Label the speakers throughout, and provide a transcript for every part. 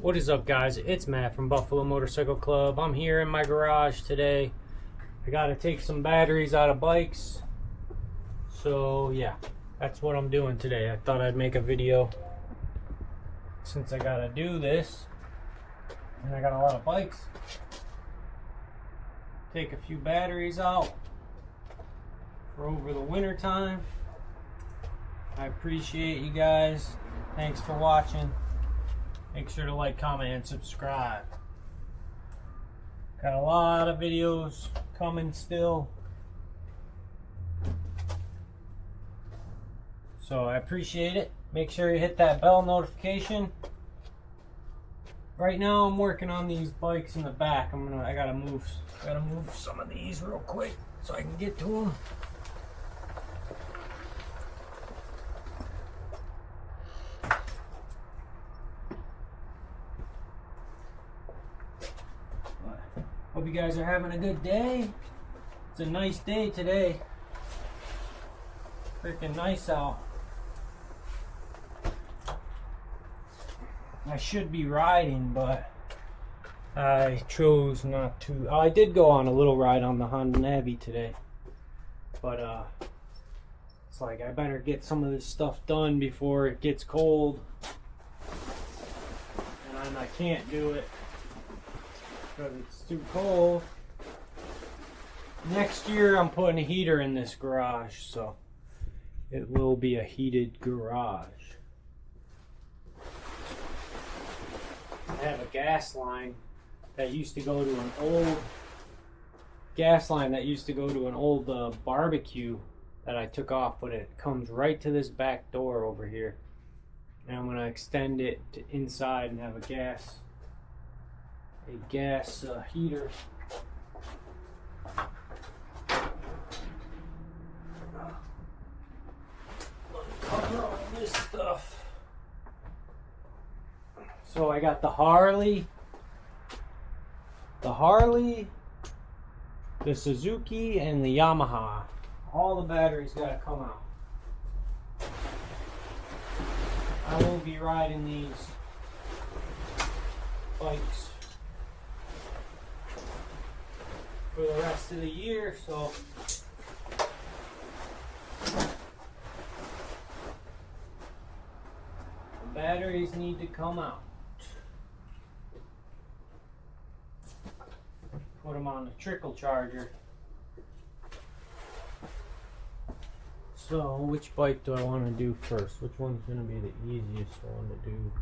Speaker 1: What is up, guys? It's Matt from Buffalo Motorcycle Club. I'm here in my garage today. I gotta take some batteries out of bikes. So yeah, that's what I'm doing today. I thought I'd make a video since I gotta do this. And I got a lot of bikes. Take a few batteries out for over the winter time. I appreciate you guys. Thanks for watching. Make sure to like, comment, and subscribe. Got a lot of videos coming still. So I appreciate it. Make sure you hit that bell notification. Right now I'm working on these bikes in the back. I gotta move some of these real quick so I can get to them. Hope you guys are having a good day. It's a nice day today. Freaking nice out. I should be riding, but I chose not to. I did go on a little ride on the Honda Navi today, but it's like I better get some of this stuff done before it gets cold, and I can't do it because it's too cold. Next year I'm putting a heater in this garage, so it will be a heated garage. I have a gas line that used to go to an old barbecue that I took off, but it comes right to this back door over here, and I'm gonna extend it to inside and have a gas heater. Cover all this stuff. So I got the Harley, the Suzuki, and the Yamaha. All the batteries gotta come out. I will be riding these bikes for the rest of the year, so the batteries need to come out. Put them on the trickle charger. So, which bike do I want to do first? Which one's going to be the easiest one to do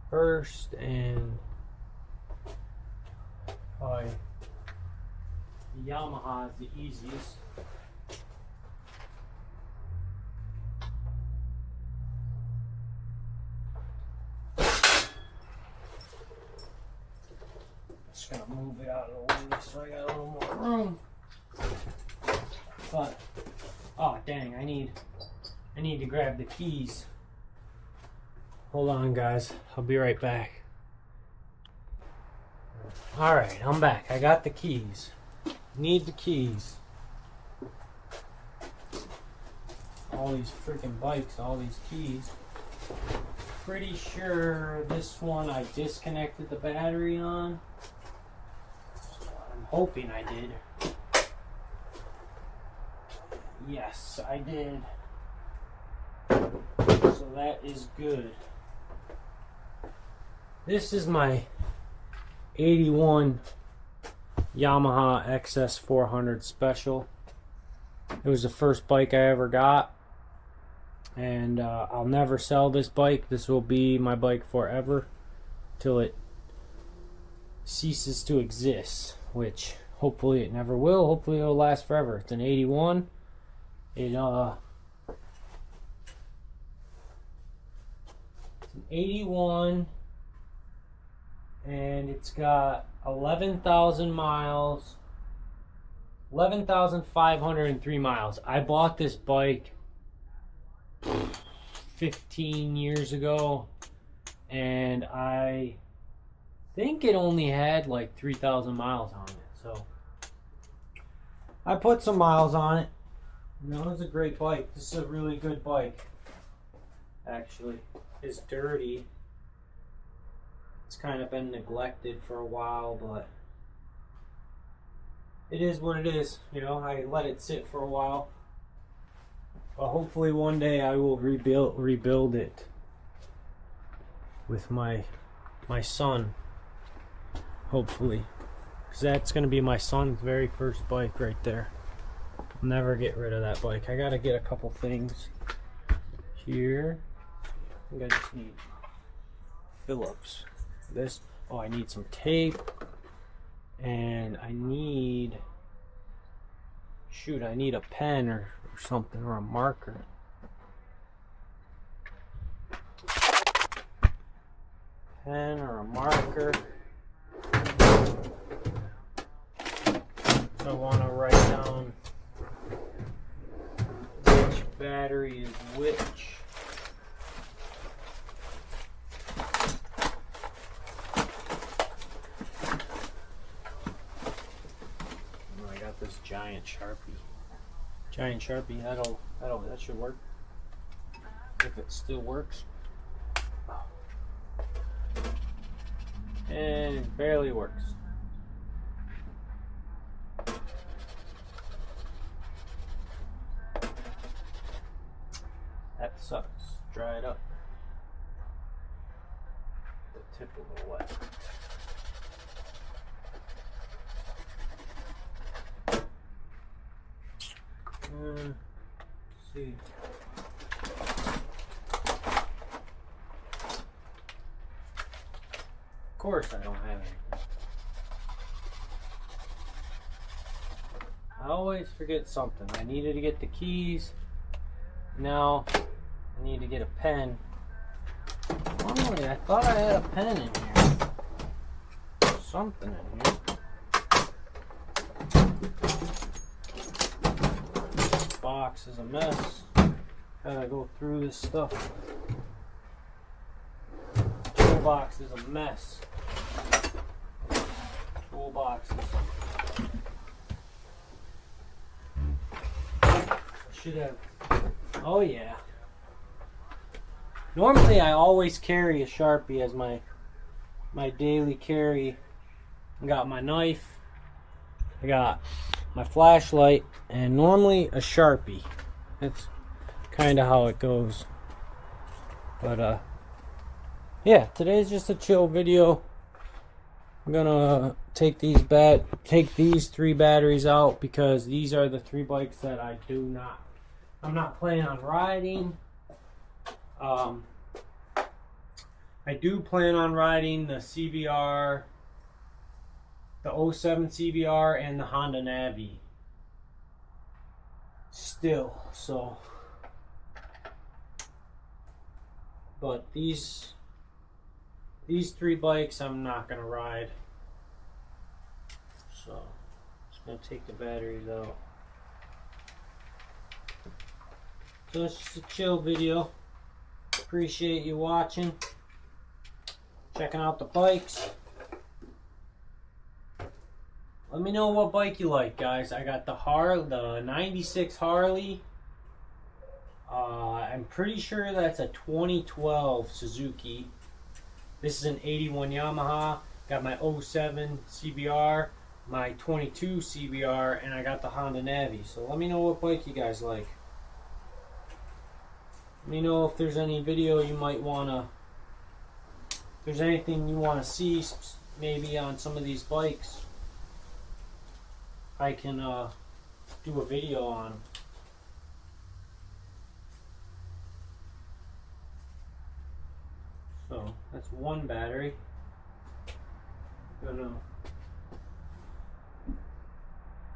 Speaker 1: first? And probably the Yamaha is the easiest. Just gonna move it out of the way so I got a little more room. But oh dang, I need to grab the keys. Hold on, guys. I'll be right back. Alright, I'm back. I got the keys. Need the keys. All these freaking bikes, all these keys. Pretty sure this one I disconnected the battery on. I'm hoping I did. Yes, I did. So that is good. This is my 81 Yamaha XS400 Special. It was the first bike I ever got. And I'll never sell this bike. This will be my bike forever till it ceases to exist, which hopefully it never will. Hopefully it'll last forever. It's an 81. It's an 81, and it's got 11,000 miles, 11,503 miles. I bought this bike 15 years ago, and I think it only had like 3,000 miles on it. So I put some miles on it. No, it's a great bike. This is a really good bike. Actually, it's dirty. It's kind of been neglected for a while, but it is what it is. You know, I let it sit for a while. But hopefully one day I will rebuild it with my son. Hopefully. Because that's going to be my son's very first bike right there. I'll never get rid of that bike. I got to get a couple things here. I think I just need Phillips. This. Oh, I need some tape. And I need... Shoot, I need a pen or something, or a marker. Pen or a marker. So I want to write down which battery is which. Oh, I got this giant Sharpie. That should work. If it still works. And it barely works. That sucks. Dry it up. The tip a little wet. Let's see. Of course I don't have anything. I always forget something. I needed to get the keys. Now I need to get a pen. Normally I thought I had a pen in here. Something in here. This box is a mess. Gotta go through this stuff. Toolbox is a mess. Toolboxes. I should have. Oh yeah. Normally I always carry a Sharpie as my daily carry. I got my knife. I got my flashlight, and normally a Sharpie. That's kind of how it goes. But yeah, today's just a chill video. I'm gonna take these 3 batteries out because these are the 3 bikes that I'm not planning on riding. I do plan on riding the CBR, the 07 CBR, and the Honda Navi still, so. But these 3 bikes I'm not gonna ride. So, just gonna take the batteries out. So it's just a chill video. Appreciate you watching, checking out the bikes. Let me know what bike you like, guys. I got the 96 Harley. I'm pretty sure that's a 2012 Suzuki. This is an 81 Yamaha. Got my 07 CBR, my 22 CBR, and I got the Honda Navi. So let me know what bike you guys like. Let me know if there's any video you might wanna, if there's anything you wanna see maybe on some of these bikes. I can do a video on. So that's 1 battery.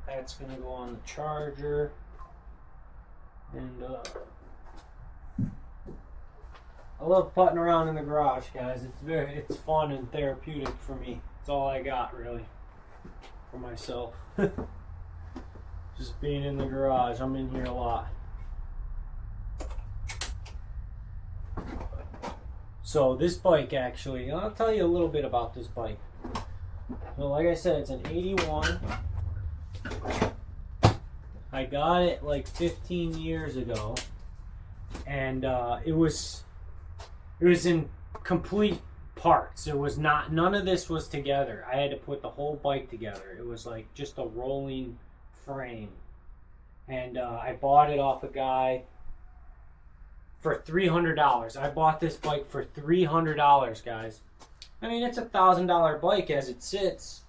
Speaker 1: That's gonna go on the charger, and I love putting around in the garage, guys. It's fun and therapeutic for me. It's all I got really for myself. Just being in the garage. I'm in here a lot. So this bike, actually, I'll tell you a little bit about this bike. So like I said, it's an 81. I got it like 15 years ago, and it was in complete parts. It was not, none of this was together. I had to put the whole bike together. It was like just a rolling frame. And I bought it off a guy for $300. I bought this bike for $300, guys. I mean, it's $1,000 bike as it sits,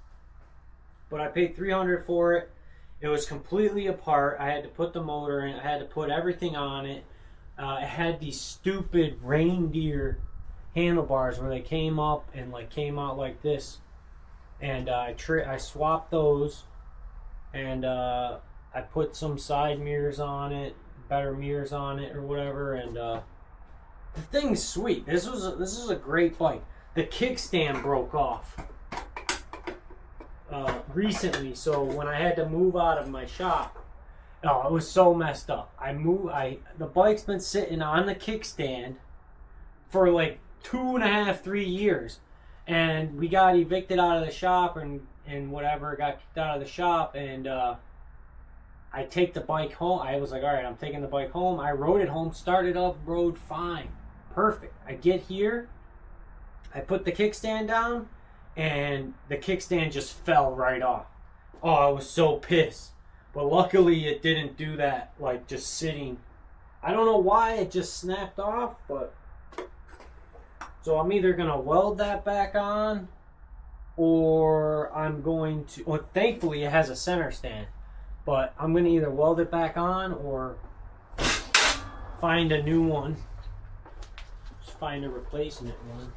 Speaker 1: but I paid $300 for it. It was completely apart. I had to put the motor in. I had to put everything on it. It had these stupid reindeer handlebars where they came up and like came out like this, and I swapped those, and I put some side mirrors on it, better mirrors on it or whatever, and the thing's sweet. This is a great bike. The kickstand broke off recently, so when I had to move out of my shop, oh, it was so messed up. The bike's been sitting on the kickstand for like 2.5, 3 years, and we got evicted out of the shop and whatever, got kicked out of the shop, and I take the bike home. I was like, all right, I'm taking the bike home. I rode it home, started up, rode fine, perfect. I get here, I put the kickstand down, and the kickstand just fell right off. Oh, I was so pissed. But luckily it didn't do that, like just sitting. I don't know why it just snapped off, but so I'm either gonna weld that back on, or I'm going to, well, thankfully it has a center stand, but I'm gonna either weld it back on or find a new one. Just find a replacement one.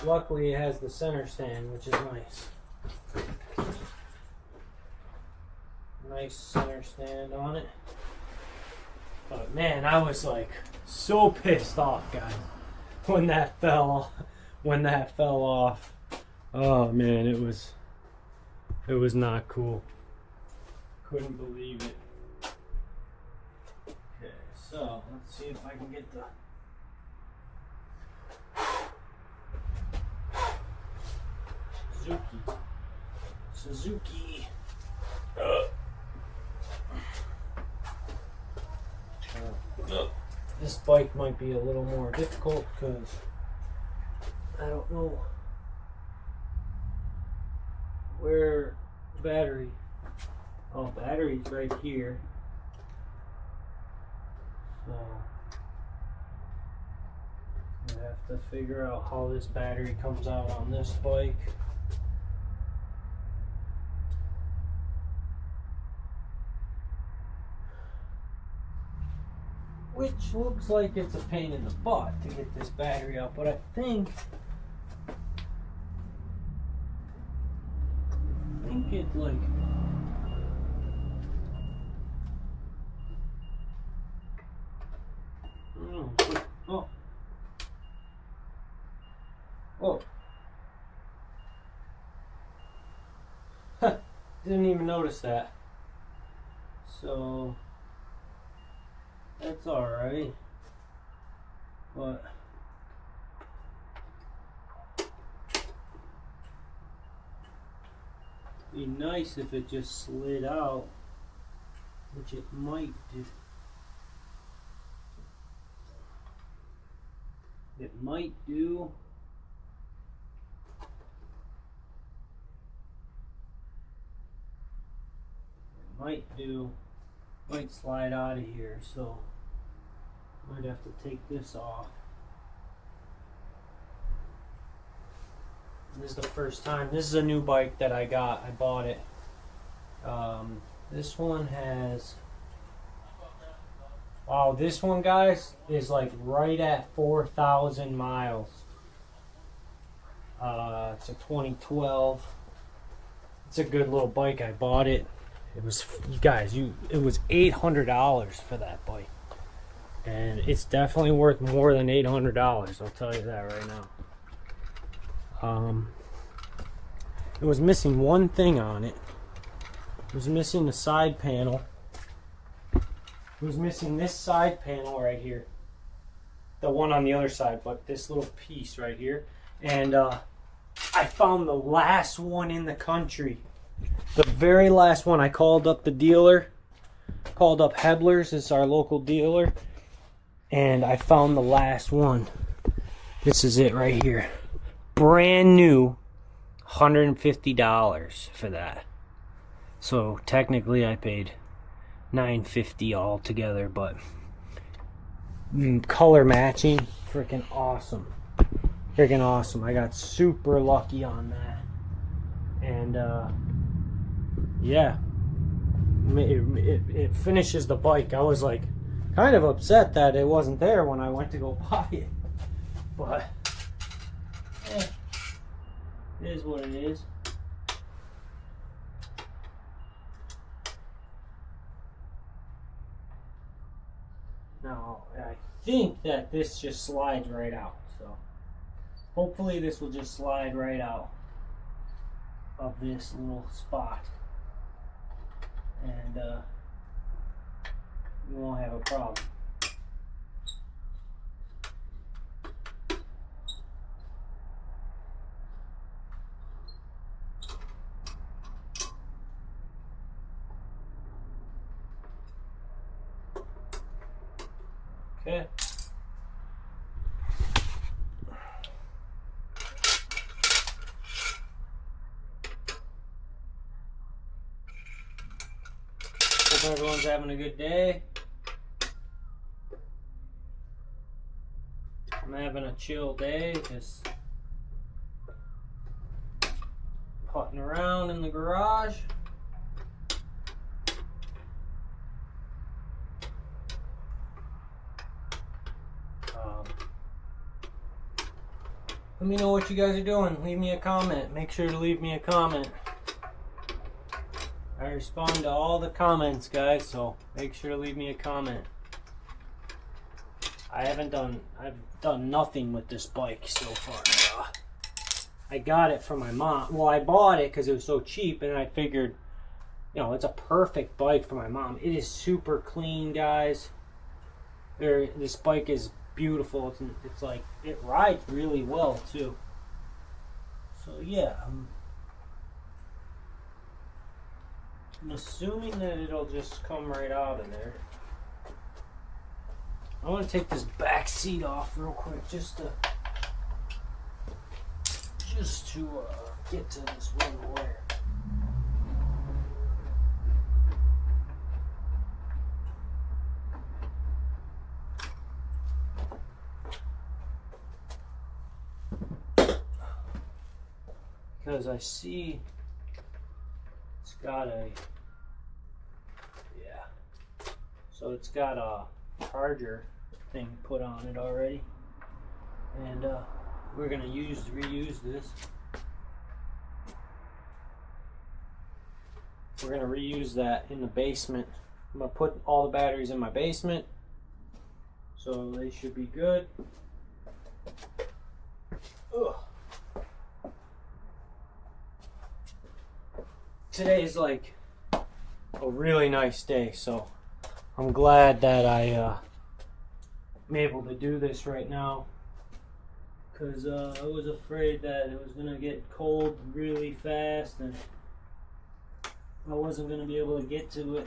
Speaker 1: Luckily it has the center stand, which is nice. Nice center stand on it. But man, I was like so pissed off, guys, when that fell off. Oh man, it was not cool. Couldn't believe it. Okay, so let's see if I can get the Suzuki. This bike might be a little more difficult because I don't know where the battery. Oh, battery's right here. So I have to figure out how this battery comes out on this bike. Which looks like it's a pain in the butt to get this battery out, but I think it like oh didn't even notice that. So that's alright, but it'd be nice if it just slid out, which it might do. It might do. It might do. Might slide out of here, so might have to take this off. This is the first time. This is a new bike that I got. I bought it. This one has, wow, this one, guys, is like right at 4,000 miles. It's a 2012. It's a good little bike. I bought it. It was, you guys, it was $800 for that bike, and it's definitely worth more than $800. I'll tell you that right now. It was missing one thing on it. It was missing the side panel, It was missing this side panel right here. The one on the other side, but this little piece right here. And I found the last one in the country. The very last one. I called up the dealer. Called up Hebler's. It's our local dealer. And I found the last one. This is it right here. Brand new. $150 for that. So technically I paid $950 altogether, but color matching, freaking awesome. Freaking awesome. I got super lucky on that. And yeah, it finishes the bike. I was like kind of upset that it wasn't there when I went to go buy it, but it is what it is. Now, I think that this just slides right out, so hopefully this will just slide right out of this little spot, and we won't have a problem. Okay. Hope everyone's having a good day. I'm having a chill day, just putting around in the garage. Let me know what you guys are doing. Leave me a comment. Make sure to leave me a comment. I respond to all the comments, guys, so make sure to leave me a comment. I've done nothing with this bike so far. I got it from my mom. Well, I bought it because it was so cheap, and I figured, you know, it's a perfect bike for my mom. It is super clean, guys. This bike is beautiful. It's like, it rides really well too. So yeah, I'm assuming that it'll just come right out of there. I want to take this back seat off real quick just to get to this one wire. Because I see it's got a, yeah, so it's got a charger thing put on it already, and we're gonna reuse this. We're gonna reuse that in the basement. I'm gonna put all the batteries in my basement, so they should be good. Ugh. Today is like a really nice day, so I'm glad that I'm able to do this right now, because I was afraid that it was going to get cold really fast and I wasn't going to be able to get to it.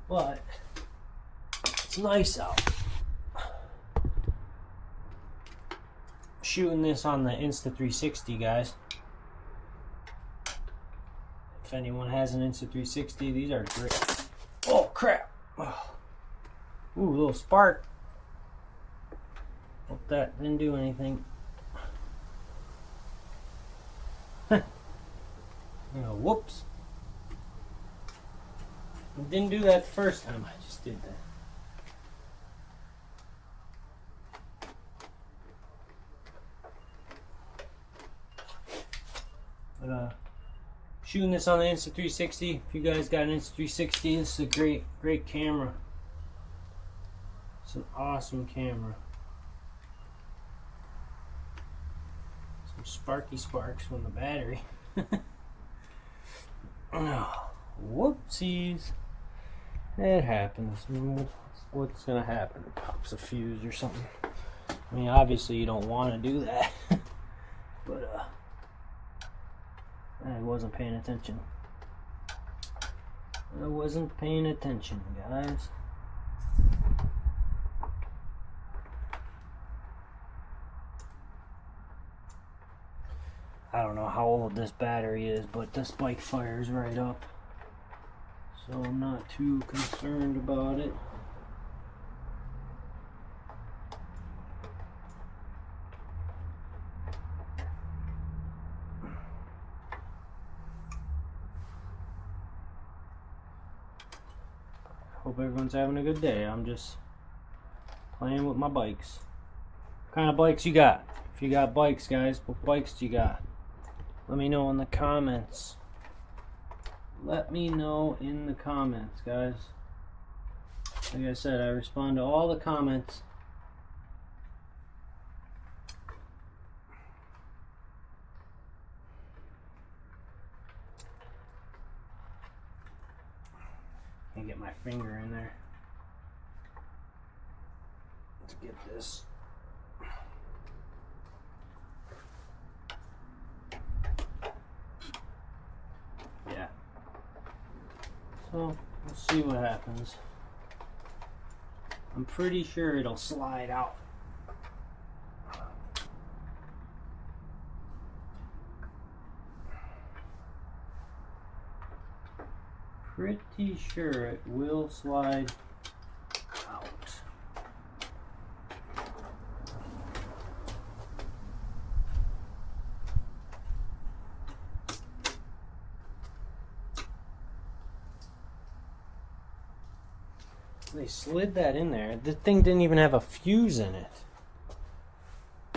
Speaker 1: But it's nice out. Shooting this on the Insta360, guys. If anyone has an Insta360, these are great. Oh crap! Oh. Ooh, a little spark. Hope that didn't do anything. Oh, whoops! I didn't do that the first time. I just did that. But shooting this on the Insta360. If you guys got an Insta360, this is a great camera. It's an awesome camera. Some sparky sparks from the battery. Oh, whoopsies. It happens. What's gonna happen? It pops a fuse or something. I mean, obviously you don't want to do that. But, I wasn't paying attention. I wasn't paying attention, guys. I don't know how old this battery is, but this bike fires right up. So I'm not too concerned about it. Hope everyone's having a good day. I'm just playing with my bikes. What kind of bikes you got? If you got bikes, guys, what bikes do you got? Let me know in the comments. Let me know in the comments, guys. Like I said, I respond to all the comments. Can't get my finger in there to get this. Yeah. So, let's see what happens. I'm pretty sure it'll slide out. Pretty sure it will slide out. They slid that in there. The thing didn't even have a fuse in it.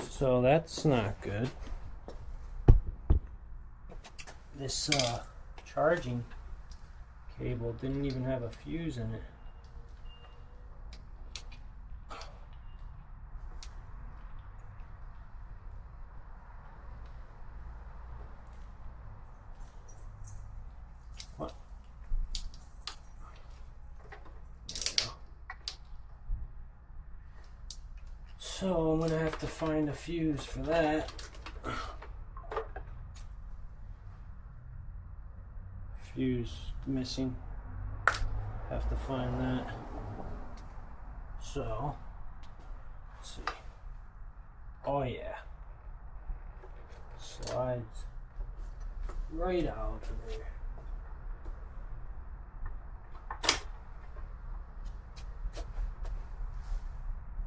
Speaker 1: So that's not good. This charging cable didn't even have a fuse in it. What? There we go. So I'm gonna have to find a fuse for that. Fuse missing. Have to find that. So, let's see. Oh yeah. Slides right out of there.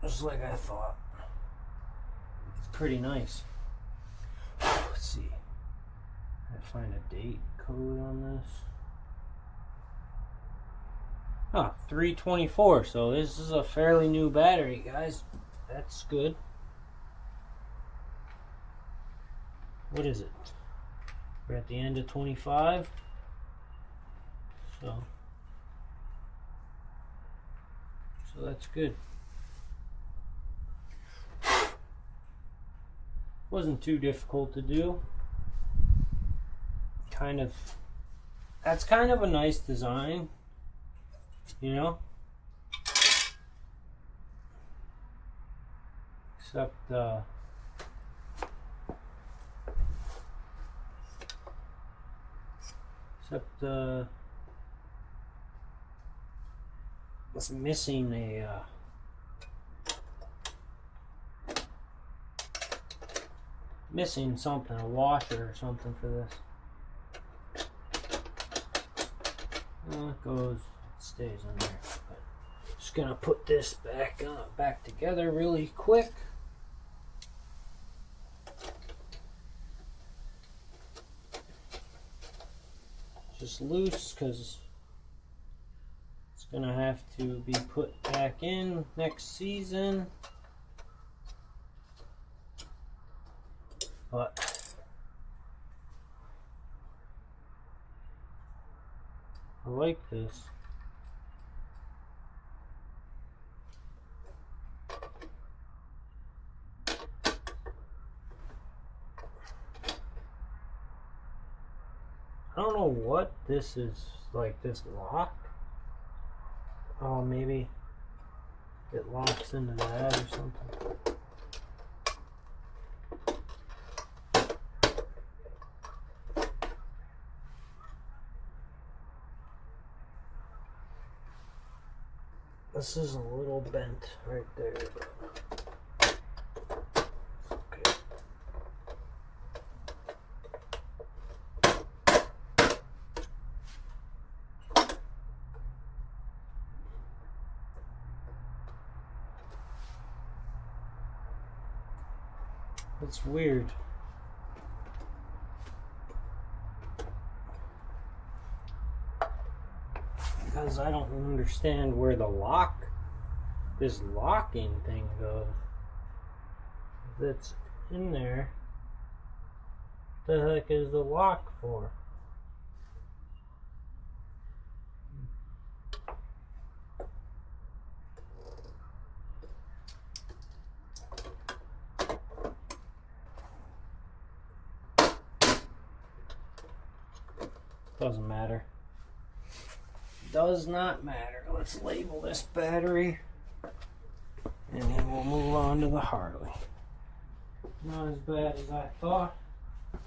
Speaker 1: Just like I thought. It's pretty nice. Let's see. I find a date code on this. Ah, 324. So this is a fairly new battery, guys. That's good. What is it? We're at the end of 25. So that's good. Wasn't too difficult to do. That's kind of a nice design, you know, except it's missing missing something, a washer or something for this. It goes, it stays in there. But just gonna put this back together really quick. Just loose because it's gonna have to be put back in next season. But I like this. I don't know what this is like this locked. Oh, maybe it locks into that or something. This is a little bent right there. Okay. It's weird. Because I don't understand where this locking thing goes. That's in there. What the heck is the lock for? Doesn't matter. Does not matter. Let's label this battery and then we'll move on to the Harley. Not as bad as I thought it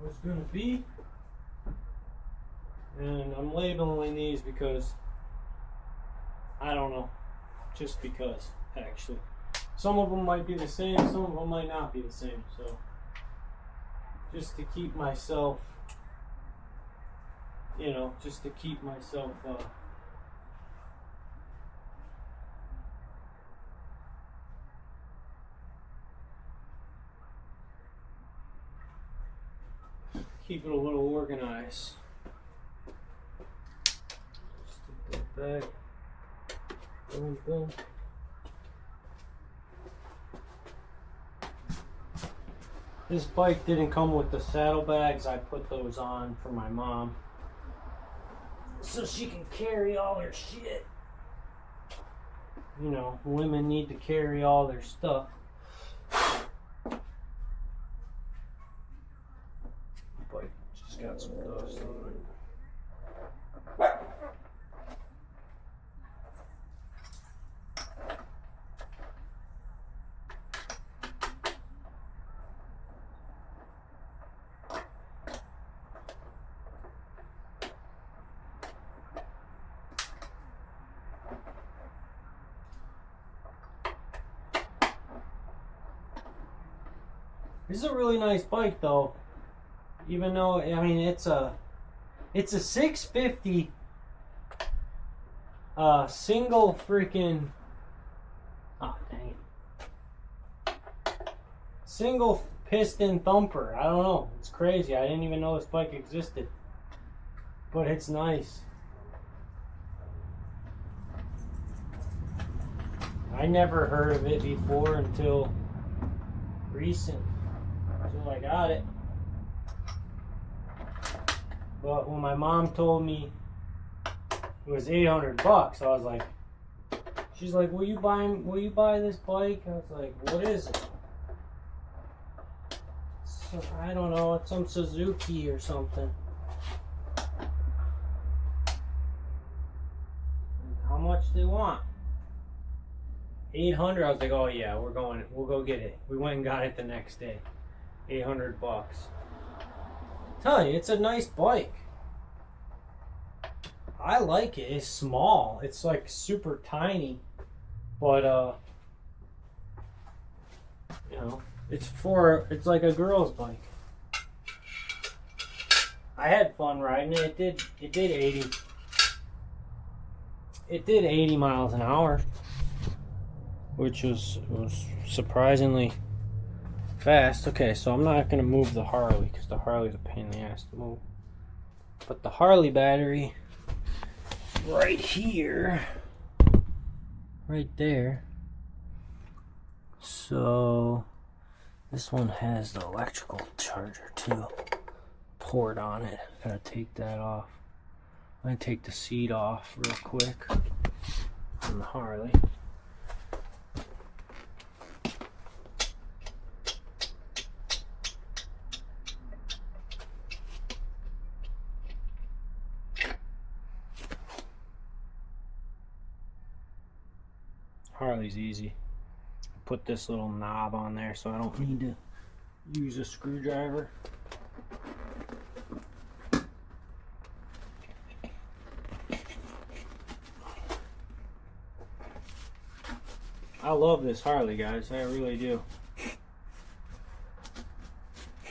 Speaker 1: was gonna be. And I'm labeling these because I don't know. Just because, actually. Some of them might be the same, some of them might not be the same. So just to keep myself, you know, just to keep myself keep it a little organized. Stick that back. Boom, boom. This bike didn't come with the saddlebags. I put those on for my mom, so she can carry all her shit. You know, women need to carry all their stuff. Bike just got some dust on it. This is a really nice bike though, even though, I mean, it's a 650 single freaking, oh dang it, single piston thumper. I don't know, it's crazy. I didn't even know this bike existed, but it's nice. I never heard of it before until recent. Until I got it. But when my mom told me it was $800, I was like, she's like, will you buy this bike? I was like, what is it? So, I don't know, it's some Suzuki or something. How much do you want? 800. I was like, oh yeah, we'll go get it. We went and got it the next day. $800. Tell you, it's a nice bike. I like it. It's small. It's like super tiny, but you know, it's like a girl's bike. I had fun riding it. It did 80 miles an hour, which was surprisingly fast. Okay, so I'm not going to move the Harley because the Harley's a pain in the ass to move. But the Harley battery right here, right there. So this one has the electrical charger too, port on it. Gotta take that off. I'm going to take the seat off real quick on the Harley. Harley's easy. Put this little knob on there so I don't need to use a screwdriver. I love this Harley, guys. I really do.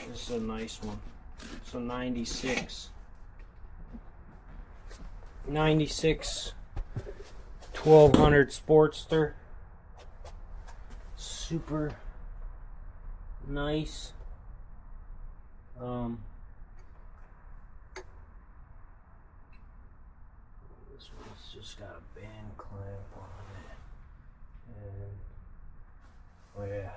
Speaker 1: This is a nice one. It's a 96 1200 Sportster. Super nice. This one's just got a band clamp on it. And, oh yeah,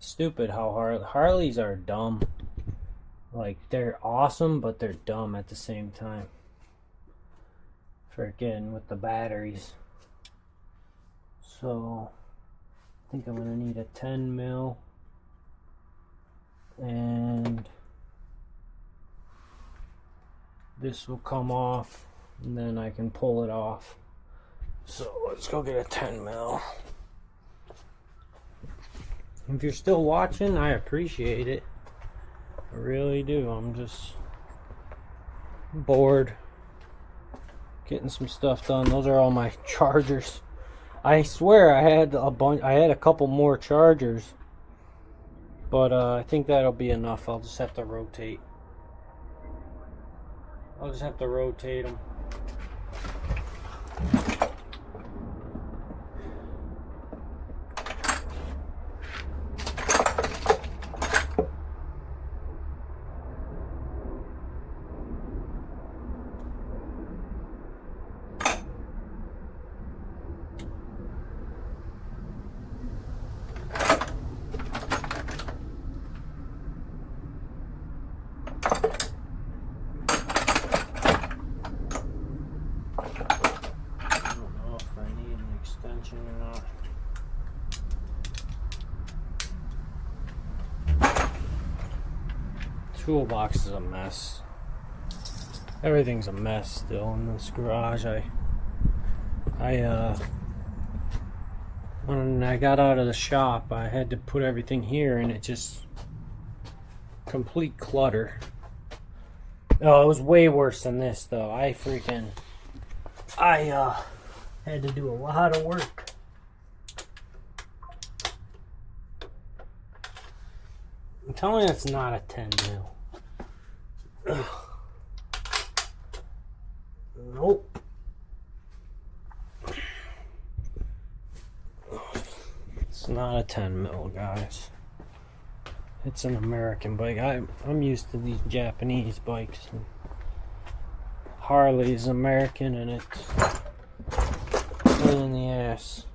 Speaker 1: stupid how Harleys are dumb. Like, they're awesome, but they're dumb at the same time. Freaking with the batteries. So I think I'm gonna need a 10 mil and this will come off and then I can pull it off. So let's go get a 10 mil. If you're still watching, I appreciate it. I really do. I'm just bored getting some stuff done. Those are all my chargers. I swear I had a couple more chargers, but I think that'll be enough. I'll just have to rotate. Them. Or not. Toolbox is a mess. Everything's a mess still in this garage. When I got out of the shop, I had to put everything here, and it just complete clutter. Oh, it was way worse than this though. I had to do a lot of work. I'm telling you, it's not a 10 mil. Ugh. Nope. It's not a 10 mil, guys. It's an American bike. I'm used to these Japanese bikes. Harley is American, and it's pain in the ass.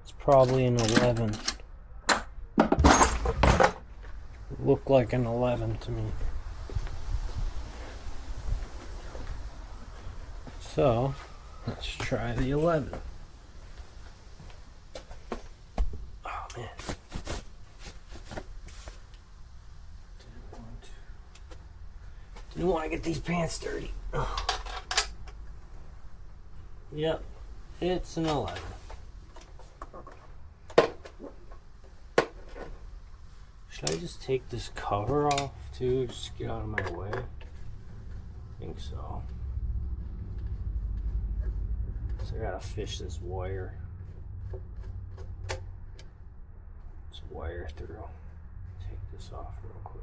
Speaker 1: It's probably an 11. Looked like an 11 to me. So let's try the 11. Oh man. Didn't want to get these pants dirty. Oh. Yep, it's an 11. Should I just take this cover off too? Just get out of my way? I think so. So I gotta fish this wire. This wire through. Take this off real quick.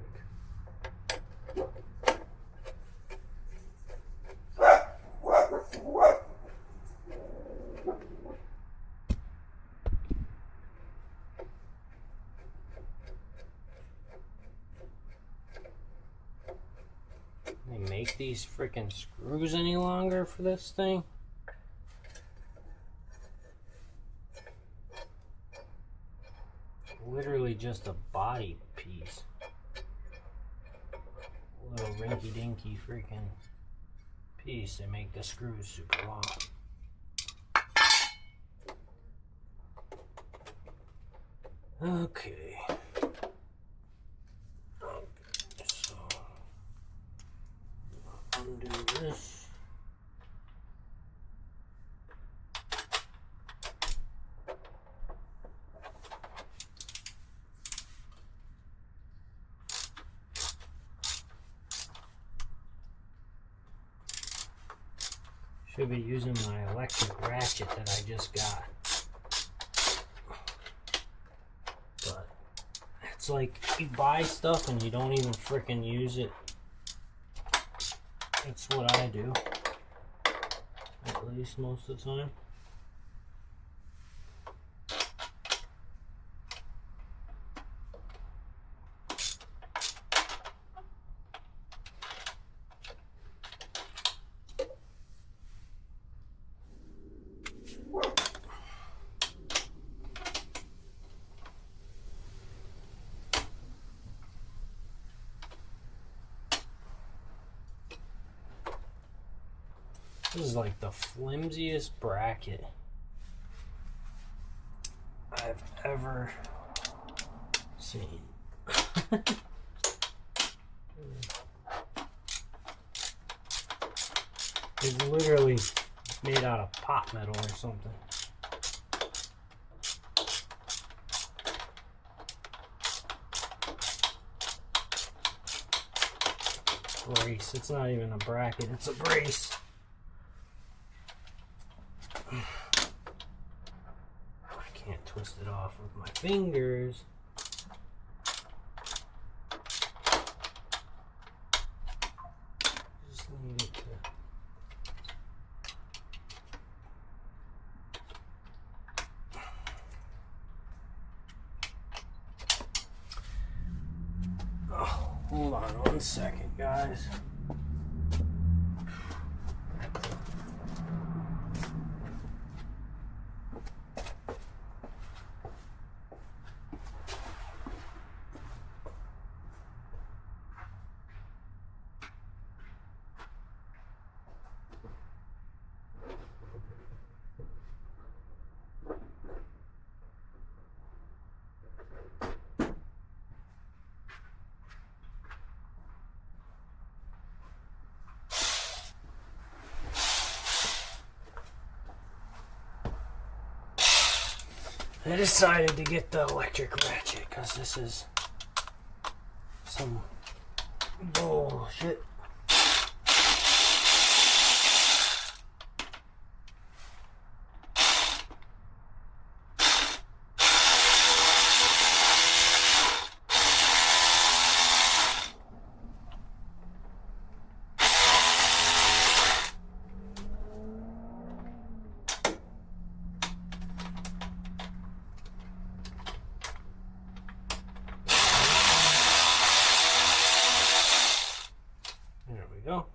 Speaker 1: They make these freaking screws any longer for this thing? Literally just a body piece. A little rinky dinky freaking piece. They make the screws super long. Okay. So undo this. Should be using my electric ratchet that I just got. But it's like you buy stuff and you don't even freaking use it. That's what I do. At least most of the time. This is like the flimsiest bracket I've ever seen. It's literally made out of pot metal or something. Brace. It's not even a bracket, it's a brace. I can't twist it off with my fingers. Just need it to... Oh, hold on 1 second, guys. I decided to get the electric ratchet because this is some bullshit. Go.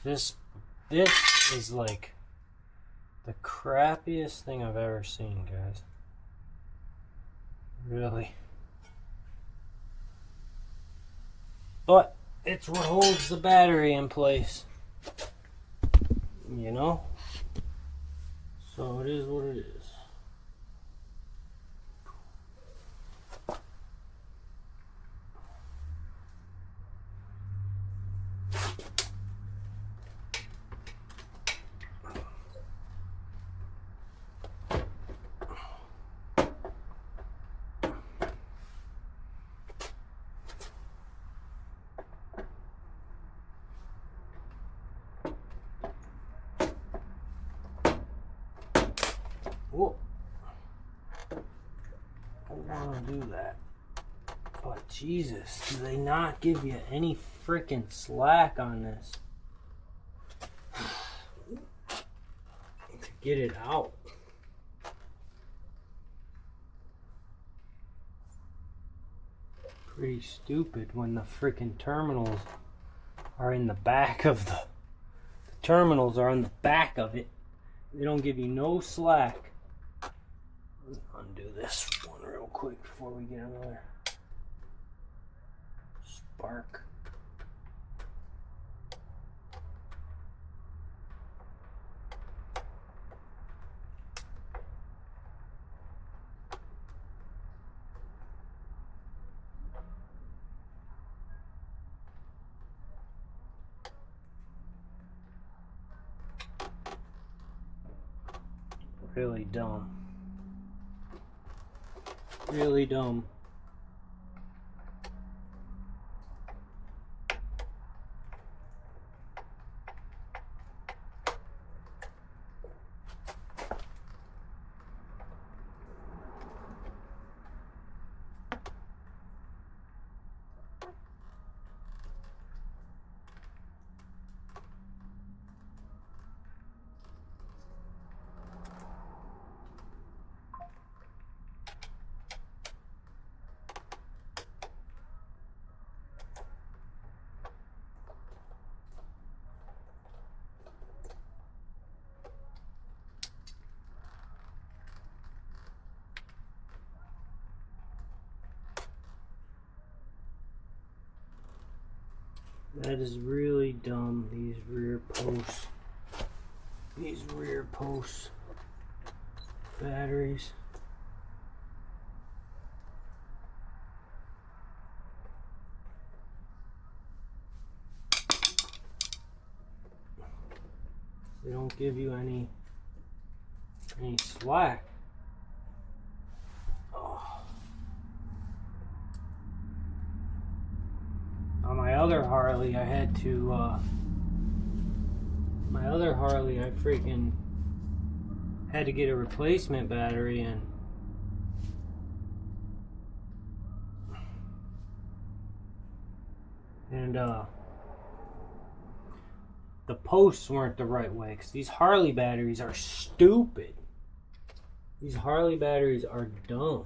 Speaker 1: This is like the crappiest thing I've ever seen, guys. Really. But it's what holds the battery in place. You know? So it is what it is. Whoa. I don't want to do that. But Jesus, do they not give you any freaking slack on this? To get it out. Pretty stupid when the freaking terminals are in the back of the terminals are on the back of it. They don't give you no slack. Let's undo this one real quick before we get another spark. Really dumb. Really dumb. That is really dumb, these rear posts. These rear posts. Batteries. They don't give you any slack. Oh. On my other Harley, I had to, I freaking had to get a replacement battery and the posts weren't the right way, because these Harley batteries are stupid. These Harley batteries are dumb.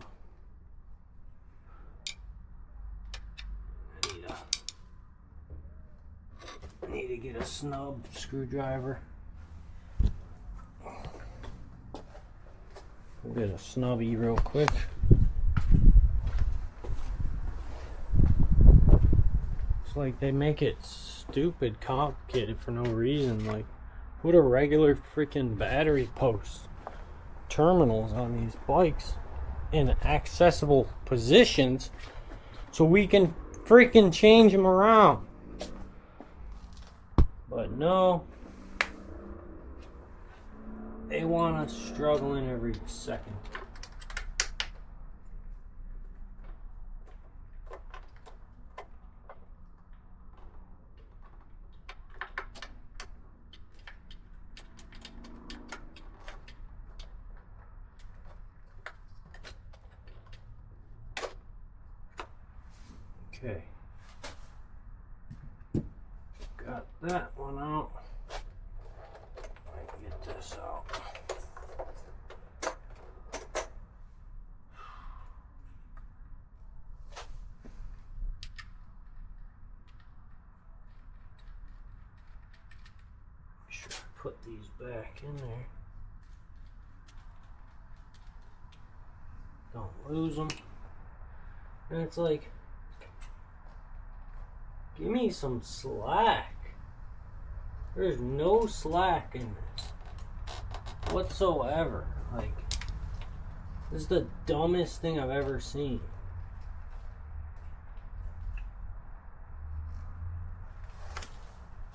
Speaker 1: I need to get a snub screwdriver. We'll get a snubby real quick. It's like they make it stupid complicated for no reason. Like, put a regular freaking battery post terminals on these bikes in accessible positions so we can freaking change them around. But no, they want us struggling every second. Okay, got that one out. Let me get this out. Make sure I put these back in there. Don't lose them. And it's like, give me some slack. There's no slack in this whatsoever. Like, this is the dumbest thing I've ever seen.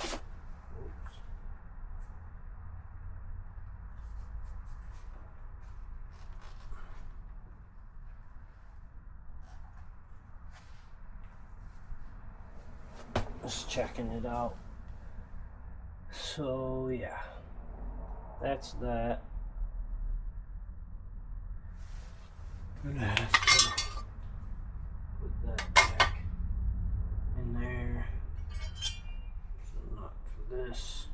Speaker 1: Oops. Just checking it out. So yeah, that's that. I'm gonna have to put that back in there. So not for this.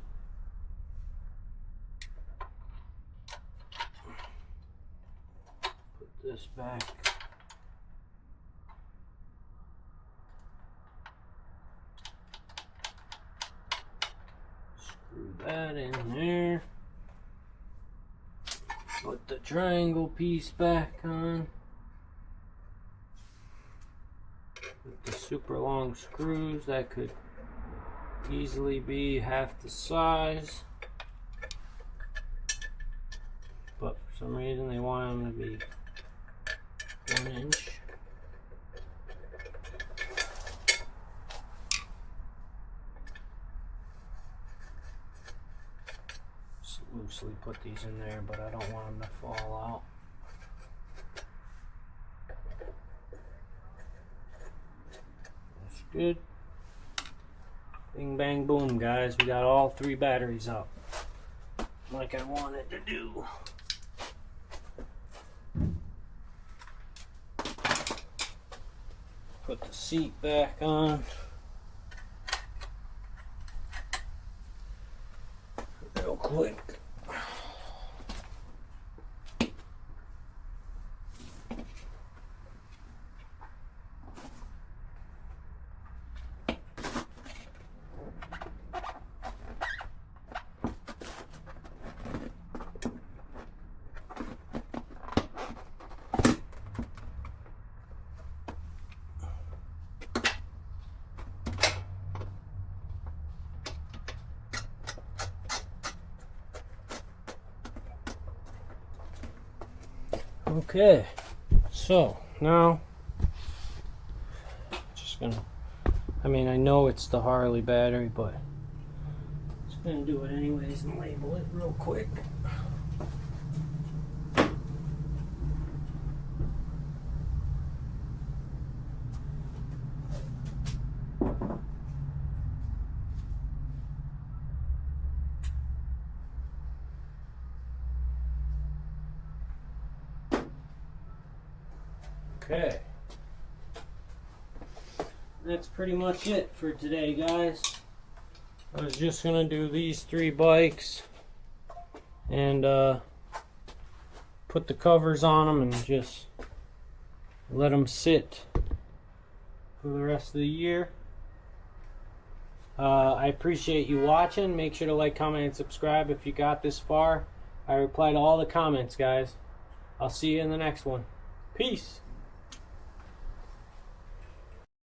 Speaker 1: Put this back. Screw that in there. Put the triangle piece back on. With the super long screws, that could easily be half the size. But for some reason they want them to be 1 inch. Loosely put these in there, but I don't want them to fall out. Good. Bing, bang, boom, guys. We got all 3 batteries up, like I wanted to do. Put the seat back on. Real quick. Okay, so now just gonna, I mean, I know it's the Harley battery, but just gonna do it anyways and label it real quick. Okay, that's pretty much it for today, guys. I was just gonna do these 3 bikes and put the covers on them and just let them sit for the rest of the year. I appreciate you watching. Make sure to like, comment, and subscribe if you got this far. I reply to all the comments, guys. I'll see you in the next one. Peace.